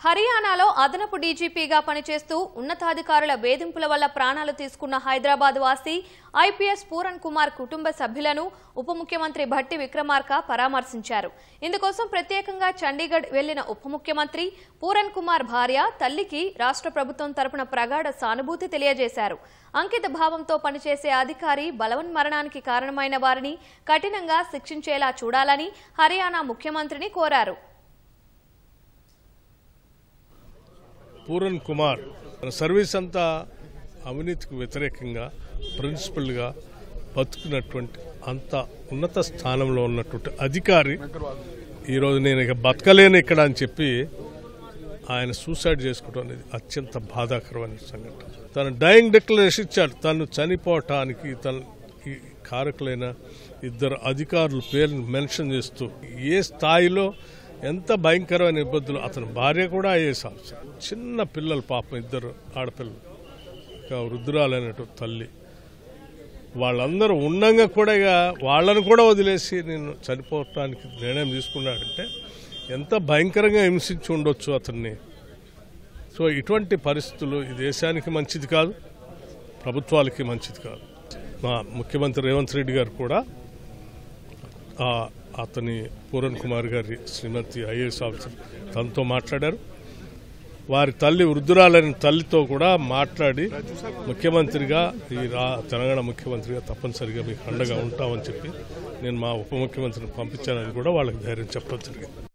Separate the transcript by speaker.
Speaker 1: హర్యానాలో అదనపు డీజీపీగా పనిచేస్తూ ఉన్నతాధికారుల వేధింపుల వల్ల ప్రాణాలు తీసుకున్న హైదరాబాద్ వాసి ఐపీఎస్ పూరన్ కుమార్ కుటుంబ సభ్యులను ఉప ముఖ్యమంత్రి భట్టి విక్రమార్క పరామర్శించారు. ఇందుకోసం ప్రత్యేకంగా చండీగఢ్ వెళ్లిన ఉప ముఖ్యమంత్రి పూరన్ కుమార్ భార్య తల్లికి రాష్ట్ర ప్రభుత్వం తరపున ప్రగాఢ సానుభూతి తెలియజేశారు. అంకిత భావంతో పనిచేసే అధికారి బలవన్మరణానికి కారణమైన వారిని కఠినంగా శిక్షించేలా చూడాలని హర్యానా ముఖ్యమంత్రిని కోరారు.
Speaker 2: పూరన్ కుమార్ సర్వీస్ అంతా అవినీతికి వ్యతిరేకంగా ప్రిన్సిపల్గా బతుకున్నటువంటి అంత ఉన్నత స్థానంలో ఉన్నటువంటి అధికారి ఈరోజు నేను ఇక బతకలేను ఇక్కడ అని చెప్పి ఆయన సూసైడ్ చేసుకోవడం అనేది అత్యంత బాధాకరమైన సంఘటన. తను డైయింగ్ డిక్లరేషన్ ఇచ్చాడు. తను చనిపోవటానికి తనకి కారకులైన ఇద్దరు అధికారుల పేరును మెన్షన్ చేస్తూ ఏ స్థాయిలో ఎంత భయంకరమైన ఇబ్బందులు. అతని భార్య కూడా ఐఏఎస్ ఆఫీసర్. చిన్న పిల్లలు పాపం ఇద్దరు ఆడపిల్లలు, వృద్ధురాలైనటువంటి తల్లి. వాళ్ళందరూ ఉండంగా కూడా వాళ్ళను కూడా వదిలేసి నేను చనిపోవటానికి నిర్ణయం తీసుకున్నాడంటే ఎంత భయంకరంగా హింసించి ఉండొచ్చు అతన్ని. సో ఇటువంటి పరిస్థితులు ఈ దేశానికి మంచిది కాదు, ప్రభుత్వాలకి మంచిది కాదు. మా ముఖ్యమంత్రి రేవంత్ రెడ్డి గారు కూడా అతని పూరన్ కుమార్ గారి శ్రీమతి ఐఏఎస్ ఆఫీసర్ తనతో మాట్లాడారు. వారి తల్లి వృద్ధురాలైన తల్లితో కూడా మాట్లాడి ముఖ్యమంత్రిగా తెలంగాణ ముఖ్యమంత్రిగా తప్పనిసరిగా మీకు అండగా ఉంటామని చెప్పి నేను మా ఉప ముఖ్యమంత్రిని పంపించానని కూడా వాళ్ళకి ధైర్యం చెప్పడం జరిగింది.